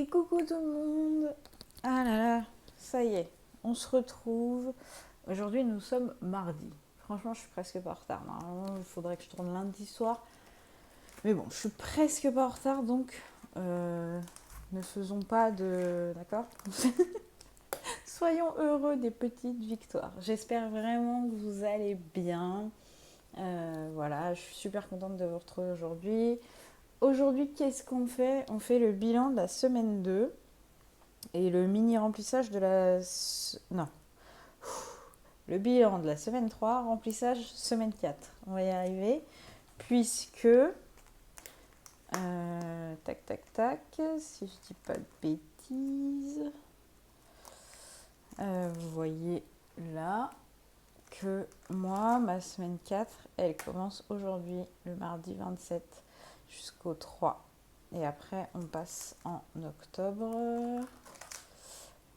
Et coucou tout le monde. Ah là là, ça y est, on se retrouve. Aujourd'hui, nous sommes mardi. Franchement, je suis presque pas en retard. Normalement, il faudrait que je tourne lundi soir. Mais bon, je suis presque pas en retard, donc ne faisons pas de... D'accord. Soyons heureux des petites victoires. J'espère vraiment que vous allez bien. Voilà, je suis super contente de vous retrouver aujourd'hui. Aujourd'hui, qu'est-ce qu'on fait? On fait le bilan de la semaine 2 et le mini remplissage de la... Non. Le bilan de la semaine 3, remplissage semaine 4. On va y arriver. Puisque... tac, tac, tac. Si je dis pas de bêtises. Vous voyez là que moi, ma semaine 4, elle commence aujourd'hui, le mardi 27, jusqu'au 3. Et après, on passe en octobre,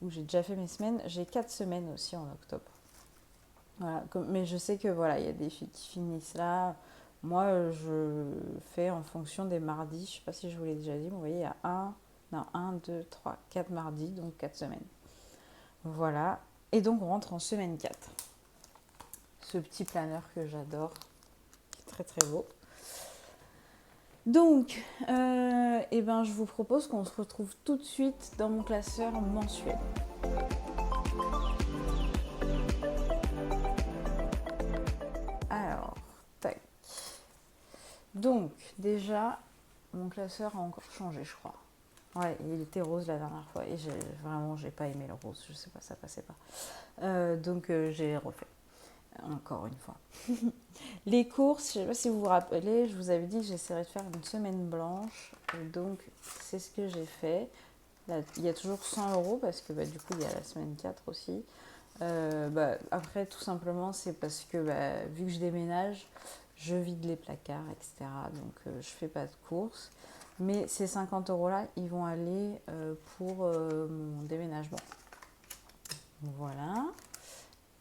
où j'ai déjà fait mes semaines. J'ai 4 semaines aussi en octobre. Voilà, mais je sais que voilà, il y a des filles qui finissent là. Moi, je fais en fonction des mardis. Je ne sais pas si je vous l'ai déjà dit, mais vous voyez, il y a 1, 2, 3, 4 mardis, donc 4 semaines. Voilà. Et donc, on rentre en semaine 4. Ce petit planeur que j'adore, qui est très très beau. Donc, eh ben, je vous propose qu'on se retrouve tout de suite dans mon classeur mensuel. Alors, tac. Donc, déjà, mon classeur a encore changé, je crois. Ouais, il était rose la dernière fois et j'ai pas aimé le rose, je sais pas, ça passait pas. Donc, j'ai refait, encore une fois. Les courses, je sais pas si vous vous rappelez, je vous avais dit que j'essaierais de faire une semaine blanche. Et donc, c'est ce que j'ai fait. Là, il y a toujours 100 € parce que du coup, il y a la semaine 4 aussi. Après, tout simplement, c'est parce que vu que je déménage, je vide les placards, etc. Donc, je fais pas de courses. Mais ces 50 € là, ils vont aller pour mon déménagement. Voilà.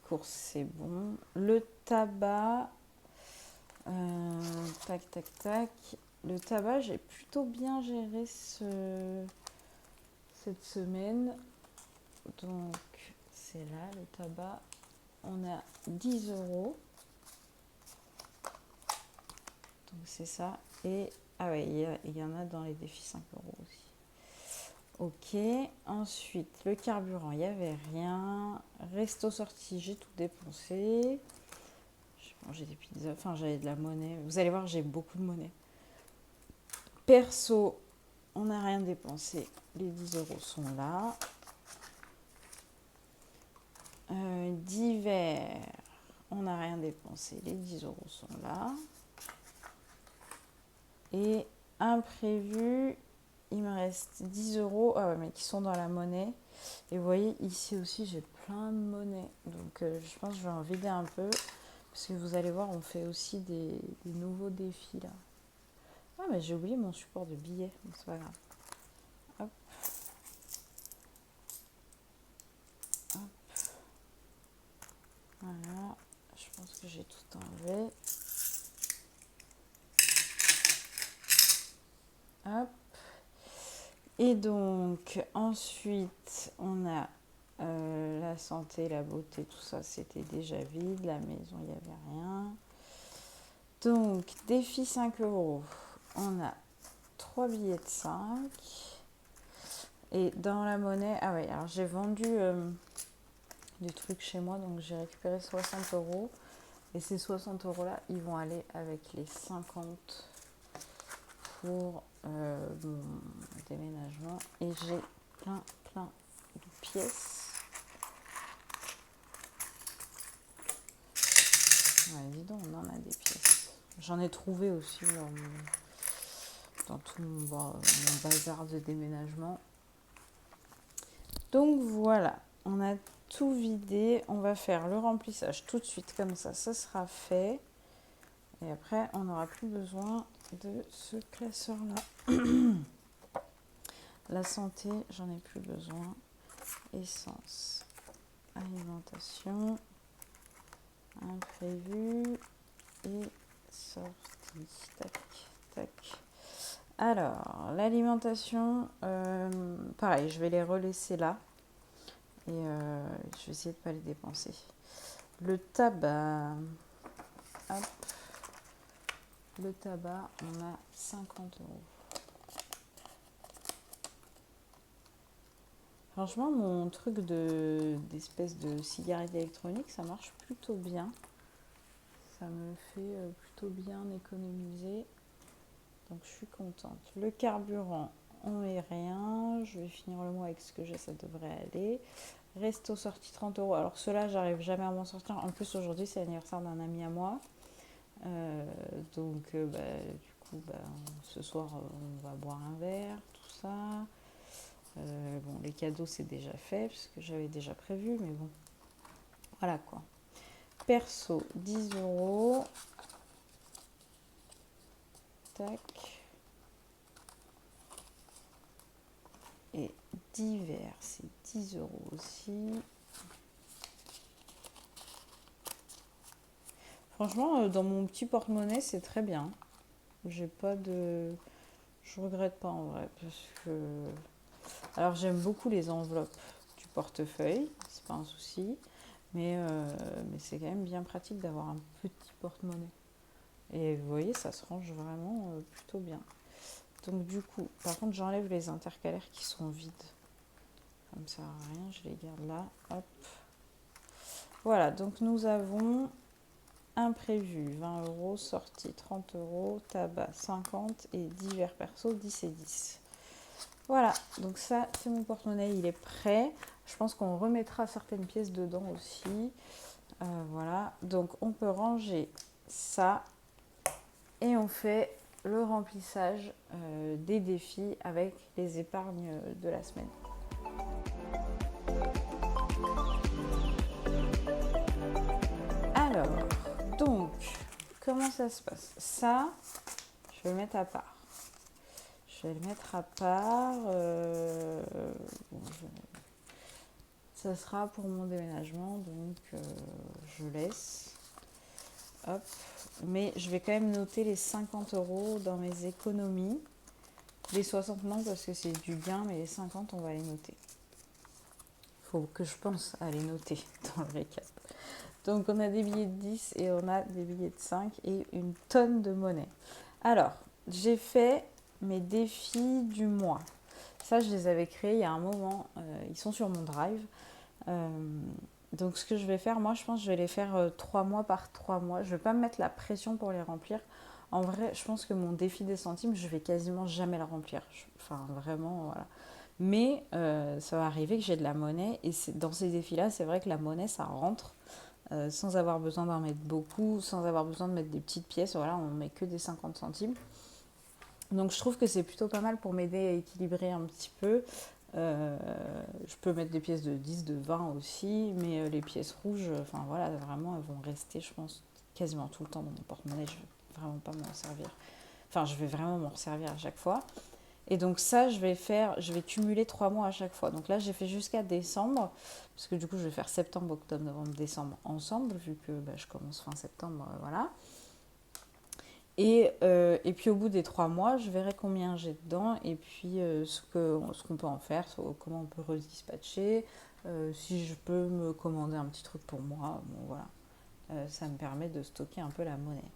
Courses, c'est bon. Le tabac, tac, tac, tac. Le tabac, j'ai plutôt bien géré cette semaine. Donc, c'est là, le tabac. On a 10 €. Donc, c'est ça. Et, ah ouais, il y en a dans les défis 5 € aussi. Ok. Ensuite, le carburant, il n'y avait rien. Resto sorti, j'ai tout dépensé. J'ai mangé des pizzas. Enfin, j'avais de la monnaie. Vous allez voir, j'ai beaucoup de monnaie. Perso, on n'a rien dépensé. Les 10 € sont là. Divers, on n'a rien dépensé. Les 10 € sont là. Et imprévu, il me reste 10 €, mais qui sont dans la monnaie. Et vous voyez, ici aussi, j'ai plein de monnaie. Donc, je pense que je vais en vider un peu. Parce que vous allez voir, on fait aussi des nouveaux défis, là. Ah, mais j'ai oublié mon support de billets. Mais c'est pas grave. Hop. Hop. Voilà. Je pense que j'ai tout enlevé. Hop. Et donc, ensuite, on a la santé, la beauté, tout ça, c'était déjà vide. La maison, il n'y avait rien. Donc, défi 5 €. On a 3 billets de 5. Et dans la monnaie, ah ouais, alors j'ai vendu des trucs chez moi, donc j'ai récupéré 60 €. Et ces 60 € là, ils vont aller avec les 50 pour mon déménagement. Et j'ai plein de pièces. Ouais, dis donc, on en a des pièces. J'en ai trouvé aussi dans tout mon bazar de déménagement. Donc voilà, on a tout vidé. On va faire le remplissage tout de suite, comme ça sera fait. Et après, on n'aura plus besoin de ce classeur-là. La santé, j'en ai plus besoin. Essence, alimentation, imprévu et sortie. Tac, tac. Alors, l'alimentation, pareil, je vais les relaisser là. Et je vais essayer de ne pas les dépenser. Le tabac, hop, le tabac, on a 50 €. Franchement, mon truc d'espèce de cigarette électronique, ça marche plutôt bien. Ça me fait plutôt bien économiser. Donc je suis contente. Le carburant, on met rien. Je vais finir le mois avec ce que j'ai, ça devrait aller. Resto sorti 30 €. Alors ceux-là, j'arrive jamais à m'en sortir. En plus, aujourd'hui, c'est l'anniversaire d'un ami à moi. Du coup, ce soir, on va boire un verre, tout ça. Bon, les cadeaux, c'est déjà fait, parce que j'avais déjà prévu, mais bon. Voilà quoi. Perso, 10 €. Tac. Et divers, c'est 10 € aussi. Franchement, dans mon petit porte-monnaie, c'est très bien. J'ai pas de... Je regrette pas en vrai, parce que... Alors j'aime beaucoup les enveloppes du portefeuille, c'est pas un souci, mais c'est quand même bien pratique d'avoir un petit porte-monnaie. Et vous voyez, ça se range vraiment plutôt bien. Donc du coup, par contre, j'enlève les intercalaires qui sont vides. Comme ça, rien, je les garde là. Hop. Voilà, donc nous avons imprévu 20 €, sortie 30 €, tabac 50 et divers perso 10 et 10. Voilà, donc ça c'est mon porte-monnaie, il est prêt. Je pense qu'on remettra certaines pièces dedans aussi. Voilà, donc on peut ranger ça et on fait le remplissage des défis avec les épargnes de la semaine. Alors, donc, comment ça se passe? Ça, je vais le mettre à part. Je vais le mettre à part. Ça sera pour mon déménagement, donc je laisse. Hop. Mais je vais quand même noter les 50 € dans mes économies. Les 60 non, parce que c'est du gain, mais les 50, on va les noter. Il faut que je pense à les noter dans le récap. Donc on a des billets de 10 et on a des billets de 5 et une tonne de monnaie. Alors, j'ai fait mes défis du mois. Ça, je les avais créés il y a un moment. Ils sont sur mon drive. Donc ce que je vais faire, moi je pense que je vais les faire 3 mois par 3 mois. Je ne vais pas me mettre la pression pour les remplir. En vrai, je pense que mon défi des centimes, je vais quasiment jamais le remplir. Enfin, vraiment, voilà. Mais ça va arriver que j'ai de la monnaie. Et dans ces défis-là, c'est vrai que la monnaie, ça rentre. Sans avoir besoin d'en mettre beaucoup, sans avoir besoin de mettre des petites pièces. Voilà, on met que des 50 centimes. Donc je trouve que c'est plutôt pas mal pour m'aider à équilibrer un petit peu. Je peux mettre des pièces de 10, de 20 aussi, mais les pièces rouges, enfin voilà, vraiment, elles vont rester, je pense, quasiment tout le temps dans mon porte-monnaie. Je ne vais vraiment pas m'en servir. Enfin, je vais vraiment m'en servir à chaque fois. Et donc ça, je vais cumuler 3 mois à chaque fois. Donc là, j'ai fait jusqu'à décembre, parce que du coup, je vais faire septembre, octobre, novembre, décembre ensemble, vu que je commence fin septembre, voilà. Et puis au bout des 3 mois, je verrai combien j'ai dedans et puis ce qu'on peut en faire, comment on peut redispatcher, si je peux me commander un petit truc pour moi. Bon, voilà. Ça me permet de stocker un peu la monnaie.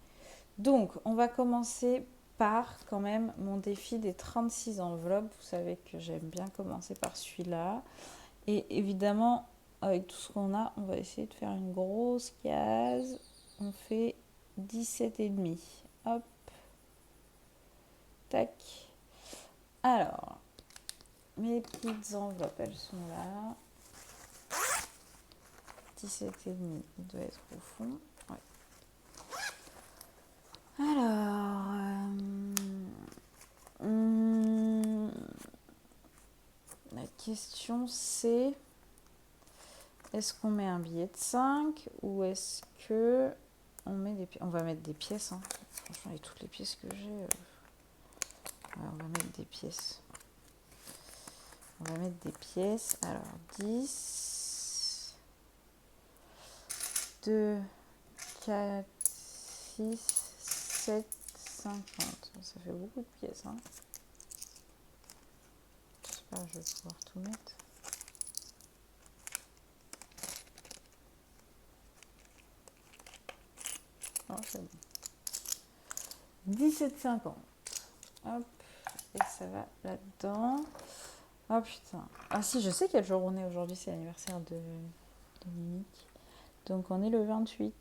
Donc, on va commencer par quand même mon défi des 36 enveloppes. Vous savez que j'aime bien commencer par celui-là. Et évidemment, avec tout ce qu'on a, on va essayer de faire une grosse case. On fait 17,5. Hop, tac. Alors, mes petites enveloppes, elles sont là. 17,5, il doit être au fond. Ouais. Alors, la question c'est, est-ce qu'on met un billet de 5 ou est-ce que on met des pièces? On va mettre des pièces. Hein. Franchement, avec toutes les pièces que j'ai, on va mettre des pièces. On va mettre des pièces. Alors, 10, 2, 4, 6, 7, 50. Ça fait beaucoup de pièces. Hein. J'espère que je vais pouvoir tout mettre. Oh, c'est bon. 17,50. Hop, et ça va là-dedans. Oh putain. Ah si, je sais quel jour on est aujourd'hui, c'est l'anniversaire de Mimique. Donc on est le 28.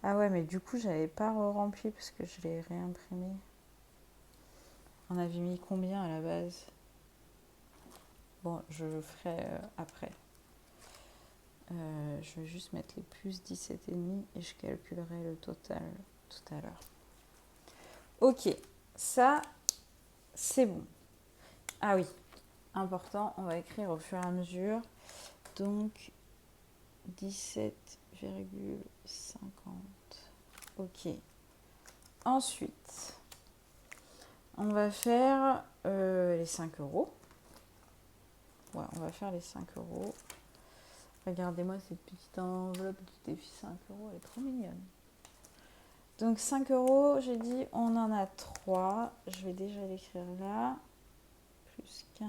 Ah ouais, mais du coup, j'avais pas rempli parce que je l'ai réimprimé. On avait mis combien à la base? Bon, je le ferai après. Je vais juste mettre les plus 17,5 et je calculerai le total tout à l'heure. Ok, ça, c'est bon. Ah oui, important, on va écrire au fur et à mesure. Donc, 17,50. Ok. Ensuite, on va faire les 5 euros. Ouais, on va faire les 5 euros. Regardez-moi cette petite enveloppe du défi 5 euros, elle est trop mignonne. Donc 5 euros, j'ai dit on en a 3. Je vais déjà l'écrire là. Plus 15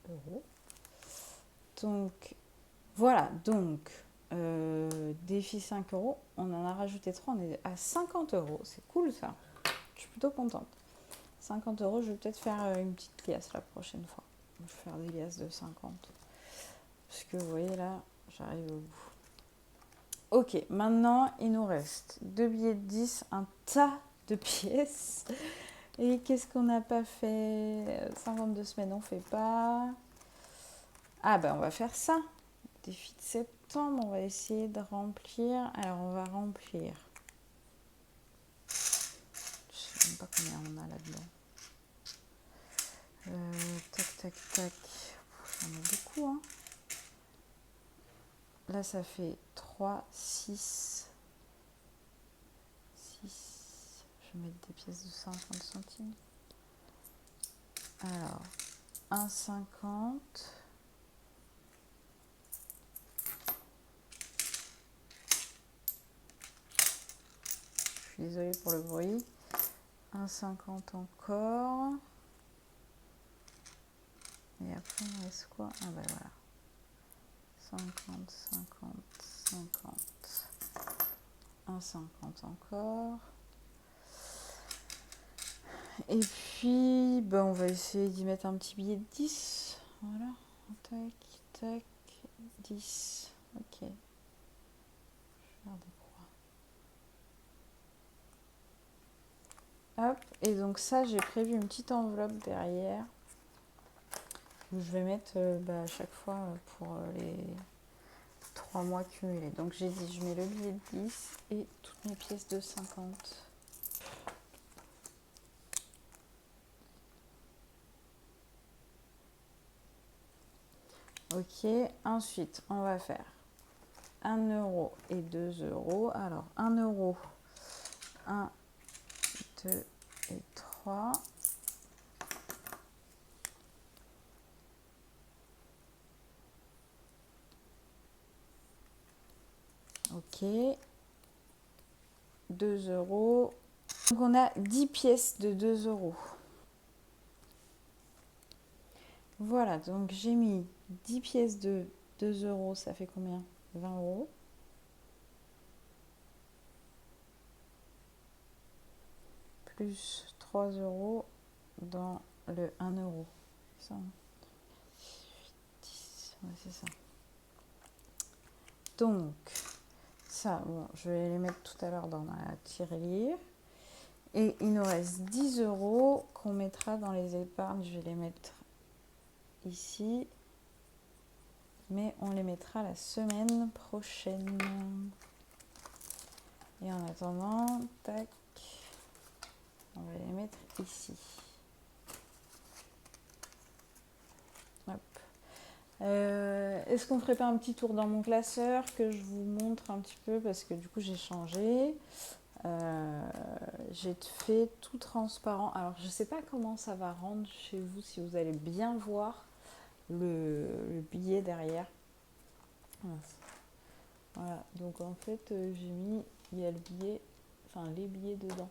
euros. Donc voilà, donc défi 5 euros, on en a rajouté 3, on est à 50 euros. C'est cool ça. Je suis plutôt contente. 50 euros, je vais peut-être faire une petite liasse la prochaine fois. Je vais faire des liasses de 50. Parce que vous voyez là, j'arrive au bout. Ok, maintenant il nous reste 2 billets de 10, un tas de pièces. Et qu'est-ce qu'on n'a pas fait? 52 semaines, on ne fait pas. Ah ben on va faire ça. Défi de septembre, on va essayer de remplir. Alors on va remplir. Je sais même pas combien on a là-dedans. Tac, tac, tac. J'en ai beaucoup, hein. Là, ça fait 3, 6. 6. Je vais mettre des pièces de 50 centimes. Alors, 1,50. Je suis désolée pour le bruit. 1,50 encore. Et après, il me reste quoi? Ah ben voilà. 50, 50, 50. 1,50 encore. Et puis, ben, on va essayer d'y mettre un petit billet de 10. Voilà. Tac, tac, 10. Ok. Je vais faire des croix. Hop. Et donc ça, j'ai prévu une petite enveloppe derrière. Où je vais mettre à chaque fois pour les 3 mois cumulés. Donc j'ai dit, je mets le billet de 10 et toutes mes pièces de 50. Ok, ensuite on va faire 1 euro et 2 euros. Alors 1 euro, 1, 2 et 3. Ok, 2 euros. Donc on a 10 pièces de 2 euros. Voilà, donc j'ai mis 10 pièces de 2 euros, ça fait combien? 20 euros. Plus 3 euros dans le 1 euro. C'est ça, 10, ouais, c'est ça. Donc, ça, bon, je vais les mettre tout à l'heure dans ma tirelire. Et il nous reste 10 euros qu'on mettra dans les épargnes. Je vais les mettre ici. Mais on les mettra la semaine prochaine. Et en attendant, tac, on va les mettre ici. Hop. Est-ce qu'on ferait pas un petit tour dans mon classeur que je vous montre un petit peu parce que du coup j'ai changé. J'ai fait tout transparent. Alors je sais pas comment ça va rendre chez vous, si vous allez bien voir le billet derrière. Voilà, donc en fait j'ai mis, il y a le billet, enfin les billets dedans.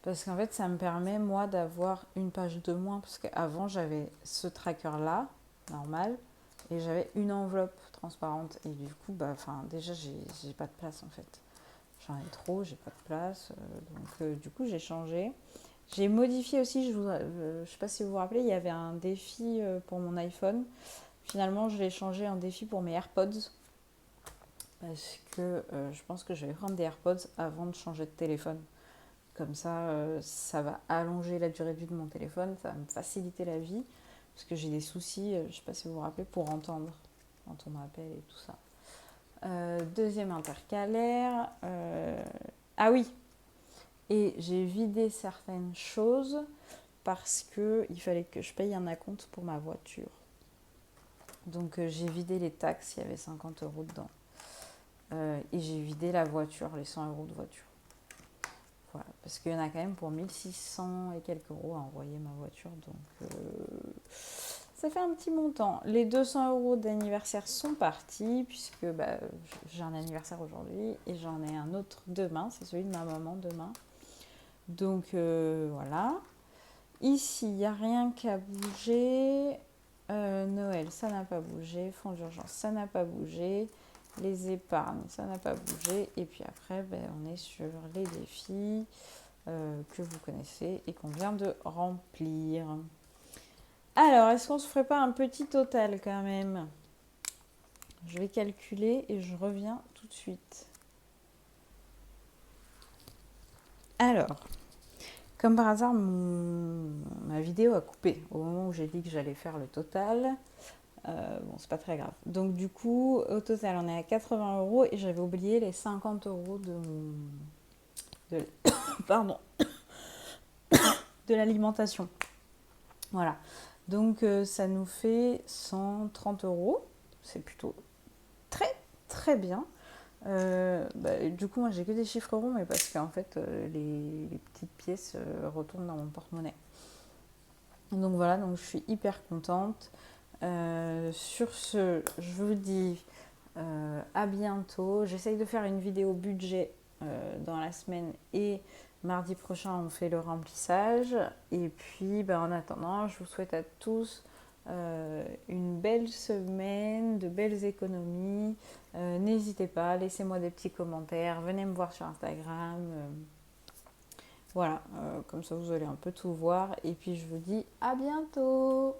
Parce qu'en fait, ça me permet, moi, d'avoir une page de moins. Parce qu'avant, j'avais ce tracker-là, normal, et j'avais une enveloppe transparente. Et du coup, déjà, j'ai pas de place, en fait. J'en ai trop, j'ai pas de place. Du coup, j'ai changé. J'ai modifié aussi, je sais pas si vous vous rappelez, il y avait un défi pour mon iPhone. Finalement, je l'ai changé en défi pour mes AirPods. Parce que je pense que je vais prendre des AirPods avant de changer de téléphone. Comme ça, ça va allonger la durée de vie de mon téléphone, ça va me faciliter la vie, parce que j'ai des soucis, je ne sais pas si vous vous rappelez, pour entendre quand on m'appelle et tout ça. Deuxième intercalaire. Ah oui, et j'ai vidé certaines choses parce qu'il fallait que je paye un acompte pour ma voiture. Donc j'ai vidé les taxes, il y avait 50 euros dedans. Et j'ai vidé la voiture, les 100 euros de voiture. Voilà, parce qu'il y en a quand même pour 1600 et quelques euros à envoyer ma voiture, donc ça fait un petit montant. Les 200 euros d'anniversaire sont partis, puisque j'ai un anniversaire aujourd'hui et j'en ai un autre demain, c'est celui de ma maman demain. Donc voilà. Ici, il n'y a rien qu'à bouger. Noël, ça n'a pas bougé. Fonds d'urgence, ça n'a pas bougé. Les épargnes, ça n'a pas bougé. Et puis après, on est sur les défis que vous connaissez et qu'on vient de remplir. Alors, est-ce qu'on ne se ferait pas un petit total quand même? Je vais calculer et je reviens tout de suite. Alors, comme par hasard, ma vidéo a coupé au moment où j'ai dit que j'allais faire le total. Bon, c'est pas très grave. Donc du coup, au total, on est à 80 euros et j'avais oublié les 50 euros pardon, de l'alimentation. Voilà. Donc ça nous fait 130 euros. C'est plutôt très très bien. Du coup, moi j'ai que des chiffres ronds, mais parce qu'en fait, les petites pièces retournent dans mon porte-monnaie. Donc voilà, donc je suis hyper contente. Sur ce, je vous dis à bientôt. J'essaye de faire une vidéo budget dans la semaine et mardi prochain on fait le remplissage. Et puis en attendant, je vous souhaite à tous une belle semaine, de belles économies. N'hésitez pas, laissez-moi des petits commentaires, venez me voir sur Instagram. Voilà, comme ça vous allez un peu tout voir. Et puis je vous dis à bientôt.